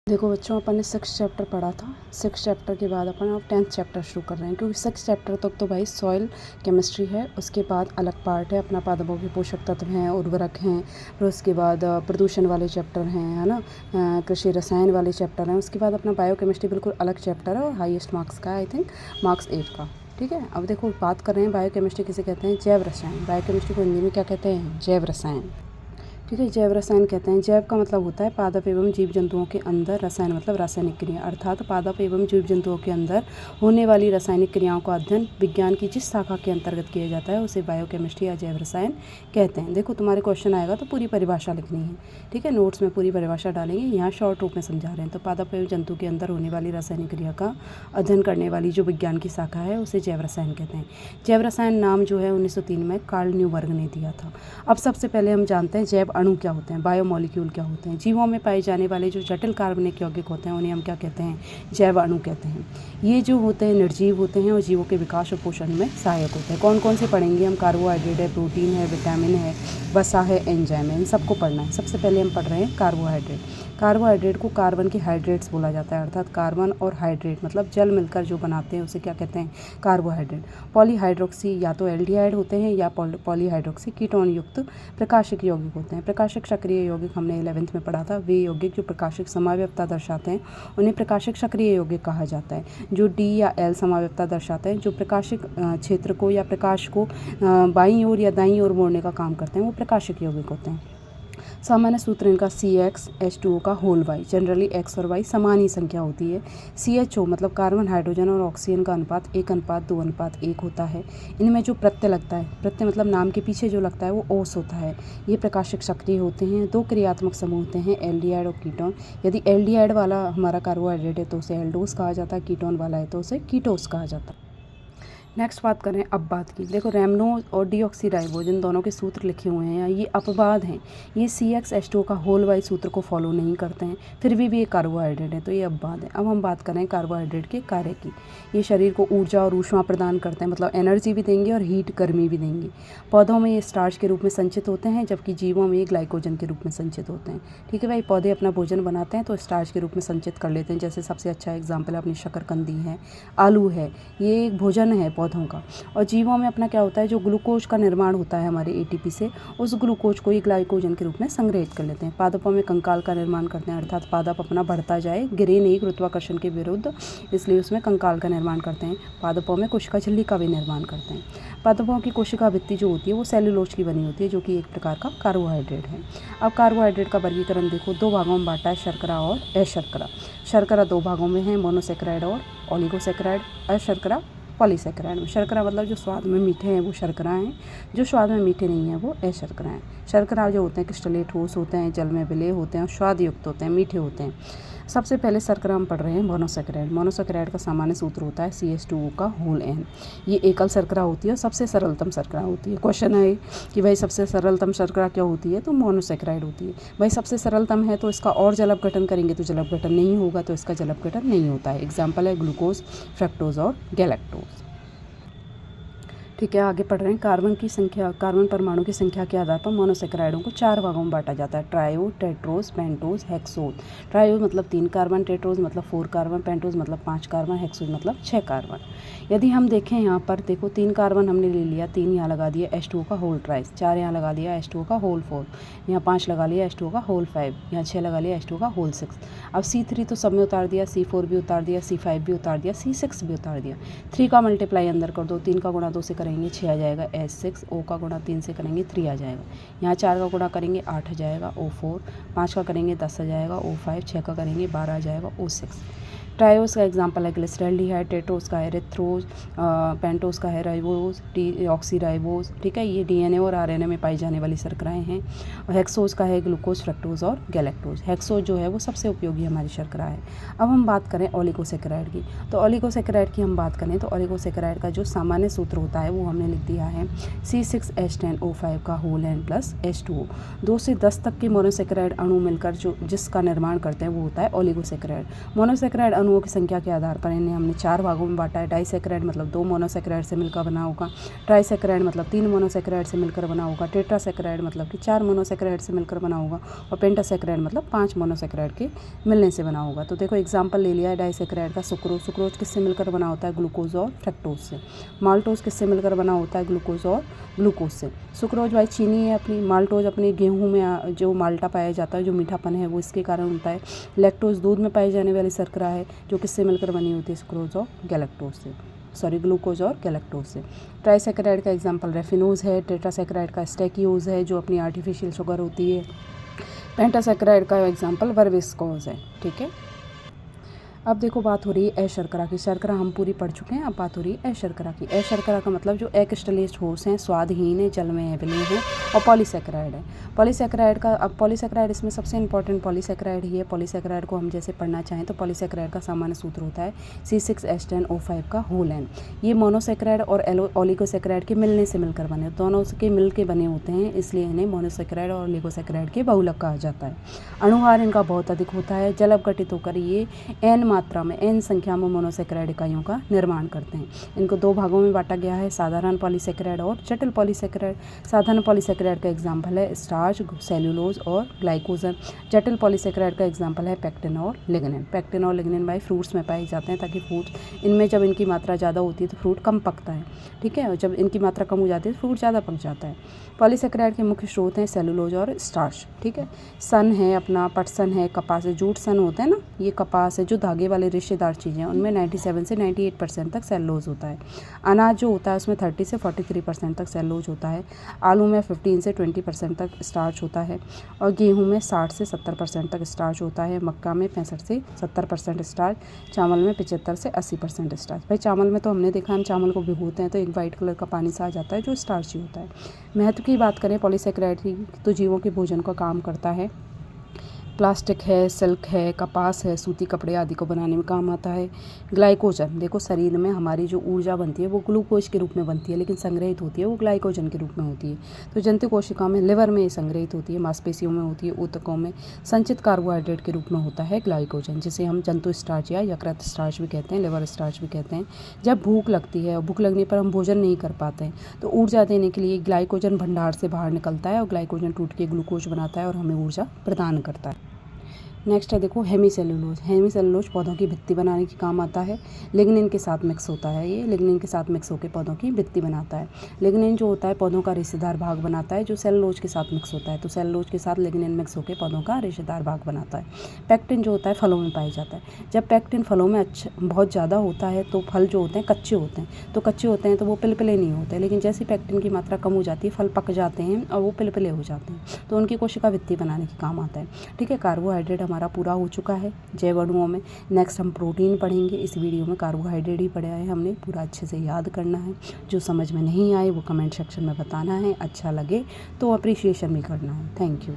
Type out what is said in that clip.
देखो बच्चों, अपन ने 6 चैप्टर पढ़ा था। 6 चैप्टर के बाद अपन अब 10th चैप्टर शुरू कर रहे हैं, क्योंकि 6 चैप्टर तक तो भाई सॉइल केमिस्ट्री है। उसके बाद अलग पार्ट है अपना पादपों के पोषक तत्व हैं, उर्वरक हैं। फिर उसके बाद प्रदूषण वाले चैप्टर हैं, है ना, कृषि रसायन वाले चैप्टर हैं। उसके बाद अपना बायो केमिस्ट्री बिल्कुल अलग चैप्टर है और हाईएस्ट मार्क्स का है, आई थिंक मार्क्स 8 का। ठीक है, अब देखो बात कर रहे हैं बायो केमिस्ट्री किसे कहते हैं, जैव रसायन। बायो केमिस्ट्री को हिंदी में क्या कहते हैं, जैव रसायन। ठीक है, जैव रसायन कहते हैं। जैव का मतलब होता है पादप एवं जीव जंतुओं के अंदर, रसायन मतलब रासायनिक क्रिया, अर्थात पादप एवं जीव जंतुओं के अंदर होने वाली रासायनिक क्रियाओं का अध्ययन विज्ञान की जिस शाखा के अंतर्गत किया जाता है उसे बायोकेमिस्ट्री या जैव रसायन कहते हैं। देखो तुम्हारे क्वेश्चन आएगा तो पूरी परिभाषा लिखनी है। ठीक है, नोट्स में पूरी परिभाषा डालेंगे, यहाँ शॉर्ट रूप में समझा रहे हैं। तो पादप एवं जंतु के अंदर होने वाली रासायनिक क्रिया का अध्ययन करने वाली जो विज्ञान की शाखा है उसे जैव रसायन कहते हैं। जैव रसायन नाम जो है 1903 में कार्ल न्यूबर्ग ने दिया था। अब सबसे पहले हम जानते हैं जैव अणु क्या होते हैं, बायोमोलिक्यूल क्या होते हैं। जीवों में पाए जाने वाले जो जटिल कार्बनिक यौगिक होते हैं उन्हें हम क्या कहते हैं, जैव अणु कहते हैं। ये जो होते हैं निर्जीव होते हैं और जीवों के विकास और पोषण में सहायक होते हैं। कौन कौन से पढ़ेंगे हम, कार्बोहाइड्रेट है, प्रोटीन है, विटामिन है, वसा है, एंजाइम है, इन सबको पढ़ना है। सबसे पहले हम पढ़ रहे हैं कार्बोहाइड्रेट। कार्बोहाइड्रेट को कार्बन के हाइड्रेट्स बोला जाता है, अर्थात कार्बन और हाइड्रेट मतलब जल मिलकर जो बनाते हैं उसे क्या कहते हैं, कार्बोहाइड्रेट। पॉलीहाइड्रोक्सी या तो एल्डिहाइड होते हैं या पॉलीहाइड्रोक्सी कीटोन युक्त प्रकाशिक यौगिक होते हैं। प्रकाशिक सक्रिय यौगिक हमने 11th में पढ़ा था। वे यौगिक जो प्रकाशिक समावयवता दर्शाते हैं उन्हें प्रकाशिक सक्रिय यौगिक कहा जाता है। जो D या L समावयवता दर्शाते हैं, जो प्रकाशिक क्षेत्र को या प्रकाश को बाईं ओर या दाईं ओर मोड़ने का काम करते हैं, वो प्रकाशिक यौगिक होते हैं। सामान्य सूत्र इनका CxH2O का होल वाई, जनरली X और Y समान ही संख्या होती है। CHO मतलब कार्बन, हाइड्रोजन और ऑक्सीजन का अनुपात 1:2:1 होता है। इनमें जो प्रत्यय लगता है, प्रत्यय मतलब नाम के पीछे जो लगता है वो ओस होता है। ये प्रकाशिक सक्रिय होते हैं। 2 क्रियात्मक समूह होते हैं, एल्डिहाइड और कीटोन। यदि एल्डिहाइड वाला हमारा कार्बोहाइड्रेट है तो उसे एल्डोस कहा जाता है, कीटोन वाला है तो उसे कीटोस कहा जाता है। नेक्स्ट बात करें अपवाद की। देखो रैमनोज और डीऑक्सीराइबोज इन दोनों के सूत्र लिखे हुए हैं, ये अपवाद हैं। ये CxH2O का होल वाई सूत्र को फॉलो नहीं करते हैं, फिर भी ये कार्बोहाइड्रेट है तो ये अपवाद है। अब हम बात करें कार्बोहाइड्रेट के कार्य की। ये शरीर को ऊर्जा और ऊष्मा प्रदान करते हैं, मतलब एनर्जी भी देंगे और हीट गर्मी भी देंगे। पौधों में ये स्टार्च के रूप में संचित होते हैं, जबकि जीवों में ये ग्लाइकोजन के रूप में संचित होते हैं। ठीक है भाई, पौधे अपना भोजन बनाते हैं तो स्टार्च के रूप में संचित कर लेते हैं। जैसे सबसे अच्छा एग्जाम्पल अपनी शकरकंदी है, आलू है, ये एक भोजन है पौधों का। और जीवों में अपना क्या होता है, जो ग्लूकोज का निर्माण होता है हमारे ATP से, उस ग्लूकोज को ये ग्लाइकोजन के रूप में संग्रहित कर लेते हैं। पादपों में कंकाल का निर्माण करते हैं, अर्थात पादप अपना बढ़ता जाए, गिरे नहीं गुरुत्वाकर्षण के विरुद्ध, इसलिए उसमें कंकाल का निर्माण करते हैं। पादपों में कोशिका झिल्ली का भी निर्माण करते हैं। पादपों की कोशिका भित्ति जो होती है वो सेलुलोज की बनी होती है, जो कि एक प्रकार का कार्बोहाइड्रेट है। अब कार्बोहाइड्रेट का वर्गीकरण देखो, 2 भागों में बांटा है, शर्करा और अशर्करा। शर्करा 2 भागों में है, मोनोसेक्राइड और ओलिगोसेक्राइड। अशर्करा पॉलीसेक्राइड में। शर्करा मतलब जो स्वाद में मीठे हैं वो शर्करा हैं, जो स्वाद में मीठे नहीं हैं वो अशर्करा हैं। शर्करा जो होते हैं क्रिस्टलेट ठोस होते हैं, जल में विलेय होते हैं और स्वाद युक्त होते हैं, मीठे होते हैं। सबसे पहले शर्करा हम पढ़ रहे हैं मोनोसेक्राइड। मोनोसेक्राइड का सामान्य सूत्र होता है CH2O का होल N। ये एकल शर्करा होती है और सबसे सरलतम शर्करा होती है। क्वेश्चन है कि भाई सबसे सरलतम शर्करा क्या होती है, तो मोनोसेक्राइड होती है। भाई सबसे सरलतम है तो इसका और जल अपघटन करेंगे तो जल अपघटन नहीं होगा, तो इसका जल अपघटन नहीं होता है। एग्जाम्पल है ग्लूकोज, फ्रक्टोज और गैलेक्टोज। ठीक है, आगे पढ़ रहे हैं कार्बन की संख्या। कार्बन परमाणु की संख्या के आधार पर मोनोसेक्राइडों को 4 भागों में बांटा जाता है, trio, Tedros, pentose, hexose. Trio मतलब 3 कार्बन, टेट्रोस मतलब 4 कार्बन, पेंटोस मतलब 5 कार्बन, हेक्सोस मतलब 6 कार्बन। यदि हम देखें यहाँ पर देखो 3 कार्बन हमने ले लिया, 3 यहाँ लगा दिया H2O का होल ट्राइस, 4 यहाँ लगा दिया H2O का होल 4, यहाँ 5 लगा लिया H2O का होल 5, यहाँ 6 लगा लिया H2O का होल 6। अब C3 तो सब में उतार दिया, C4 भी उतार दिया, C5 भी उतार दिया, C6 भी उतार दिया। 3 का मल्टीप्लाई अंदर कर दो, 3 का गुणा 2 से करेंगे 6 आ जाएगा S6, O का गुणा 3 से करेंगे 3 आ जाएगा। यहाँ 4 का गुणा करेंगे 8 आ जाएगा O4, 5 का करेंगे 10 आ जाएगा O5, 6 का करेंगे 12 आ जाएगा O6। ट्रायोस का एग्जांपल है ग्लिसरॉल्डिहाइड, टेट्रोस का है एरिथ्रोज, पेंटोस का है राइबोज, डीऑक्सीराइबोज। ठीक है, ये DNA और RNA में पाई जाने वाली शर्कराएं हैं। और हेक्सोज का है ग्लूकोज, फ्रक्टोज और गैलेक्टोज। हेक्सोज जो है वो सबसे उपयोगी हमारी शर्करा है। अब हम बात करें ओलिगोसेक्राइड की, तो ओलिगोसेक्राइड की हम बात करें तो ओलिगोसेक्राइड का जो सामान्य सूत्र होता है वो हमने लिख दिया है C6H10O5 का होल N प्लस H2O। 2 से 10 तक के मोनोसेक्राइड अणु मिलकर जो जिसका निर्माण करते हैं वो होता है ओलिगोसेक्राइड। मोनोसेक्राइड अणुओं की संख्या के आधार पर इन्हें हमने 4 भागों में बांटा है। डाइसैकेराइड मतलब 2 मोनोसैकेराइड से मिलकर बना होगा, ट्राइसैकेराइड मतलब 3 मोनोसैकेराइड से मिलकर बना होगा, टेट्रासैकेराइड मतलब कि 4 मोनोसैकेराइड से मिलकर बना होगा, और पेंटासैकेराइड मतलब 5 मोनोसैकेराइड के मिलने से बना होगा। तो देखो एग्जाम्पल ले लिया है डाइसैकेराइड का सुक्रोज। सुक्रोज किससे मिलकर बना होता है? ग्लूकोज और फ्रक्टोज से। माल्टोज किससे मिलकर बना होता है? ग्लूकोज और ग्लूकोज से। सुक्रोज भाई चीनी है अपनी, माल्टोज अपने गेहूं में जो माल्टा पाया जाता है, जो मीठापन है वो इसके कारण होता है। लैक्टोज दूध में पाई जाने वाली शर्करा है जो किससे मिलकर बनी होती है? सुक्रोज और गैलेक्टोज से, ग्लूकोज और गैलेक्टोज से। ट्राइसैकेराइड का एग्जांपल रेफिनोज है, टेट्रासैकेराइड का स्टैकियोज है जो अपनी आर्टिफिशियल शुगर होती है, पेंटासैकेराइड का एग्जांपल वर्विस्कोज है। ठीक है, अब देखो बात हो रही है अशर्करा की। शर्करा हम पूरी पढ़ चुके हैं, अब बात हो रही है अशर्करा की। अशर्करा का मतलब जो एक्रिस्टलाइज्ड ठोस हैं, स्वादहीन है, जल में अम्लीय है और पॉलीसैकेराइड है। पॉलीसैकेराइड का, अब पॉलीसैकेराइड इसमें सबसे इंपॉर्टेंट पॉलीसैकेराइड ही है। पॉलीसैकेराइड को हम जैसे पढ़ना चाहें तो पॉलीसैकेराइड का सामान्य सूत्र होता है C6H10O5 का होल एन। ये मोनोसैकेराइड और ओलिगोसैकेराइड के मिलने से मिलकर बने, दोनों के मिल के बने होते हैं, इसलिए इन्हें मोनोसैकेराइड और ओलिगोसैकेराइड के बहुलक कहा जाता है। अणुभार इनका बहुत अधिक होता है, जल अपघटित होकर ये एन मात्रा में, एन संख्या में मोनोसैकेराइड इकाइयों का निर्माण करते हैं। इनको 2 भागों में बांटा गया है, साधारण पॉलीसैकेराइड और जटिल पॉलीसैकेराइड। साधारण पॉलीसैकेराइड का एग्जाम्पल है स्टार्च, सेल्यूलोज और ग्लाइकोजन। जटिल पॉलीसैकेराइड का एग्जाम्पल है पेक्टिन और लिग्निन। पेक्टिन और लिग्निन भाई फ्रूट्स में पाए जाते हैं, ताकि फ्रूट्स इनमें जब इनकी मात्रा ज़्यादा होती है तो फ्रूट कम पकता है। ठीक है, और जब इनकी मात्रा कम हो जाती है तो फ्रूट ज़्यादा पक जाता है। पॉलीसैकेराइड के मुख्य स्रोत हैं सेल्यूलोज और स्टार्च। ठीक है, सन है अपना, पटसन है, कपास है, जूट सन होता है ना, ये कपास है, जो धागे वाले रेशेदार चीज़ें, उनमें 97 से 98% तक सेल्यूलोज होता है। अनाज जो होता है उसमें 30 से 43% तक सेल्यूलोज होता है। आलू में 15 से 20% तक स्टार्च होता है, और गेहूं में 60 से 70% तक स्टार्च होता है। मक्का में 65 से 70% स्टार्च, चावल में 75 से 80% स्टार्च। भाई चावल में तो हमने देखा, हम चावल को भिगोते हैं तो एक वाइट कलर का पानी सा आ जाता है जो स्टार्च ही होता है। महत्व की बात करें पॉलीसैकेराइड की, तो जीवों के भोजन का काम करता है। प्लास्टिक है, सिल्क है, कपास है, सूती कपड़े आदि को बनाने में काम आता है। ग्लाइकोजन, देखो शरीर में हमारी जो ऊर्जा बनती है वो ग्लूकोज के रूप में बनती है, लेकिन संग्रहित होती है वो ग्लाइकोजन के रूप में होती है। तो जंतु कोशिकाओं में, लिवर में संग्रहित होती है, मांसपेशियों में होती है, ऊतकों में संचित कार्बोहाइड्रेट के रूप में होता है ग्लाइकोजन, जिसे हम जंतु स्टार्च या यकृत स्टार्च भी कहते हैं, लिवर स्टार्च भी कहते हैं। जब भूख लगती है और भूख लगने पर हम भोजन नहीं कर पाते हैं तो ऊर्जा देने के लिए ग्लाइकोजन भंडार से बाहर निकलता है और ग्लाइकोजन टूट के ग्लूकोज बनाता है और हमें ऊर्जा प्रदान करता है। नेक्स्ट है देखो हेमीसेल्यूलोज। हेमीसेल्यूलोज पौधों की भित्ति बनाने के काम आता है। लिग्निन के साथ मिक्स होता है, ये लिग्निन के साथ मिक्स होकर पौधों की भित्ति बनाता है। लिग्निन जो होता है पौधों का रेशेदार भाग बनाता है, जो सेल्यूलोज के साथ मिक्स होता है, तो सेल्यूलोज के साथ लिग्निन मिक्स होकर पौधों का रेशेदार भाग बनाता है। पेक्टिन जो होता है फलों में पाया जाता है। जब पेक्टिन फलों में बहुत ज़्यादा होता है तो फल जो होते हैं कच्चे होते हैं, तो कच्चे होते हैं तो वो पिलपिले नहीं होते, लेकिन जैसे पेक्टिन की मात्रा कम हो जाती है फल पक जाते हैं और वो पिलपिले हो जाते हैं, तो उनकी कोशिका भित्ति बनाने के काम आता है। ठीक है, कार्बोहाइड्रेट हमारा पूरा हो चुका है जैव अणुओं में। नेक्स्ट हम प्रोटीन पढ़ेंगे। इस वीडियो में कार्बोहाइड्रेट ही पढ़ा है हमने, पूरा अच्छे से याद करना है। जो समझ में नहीं आए वो कमेंट सेक्शन में बताना है, अच्छा लगे तो अप्रिशिएशन भी करना है। Thank you.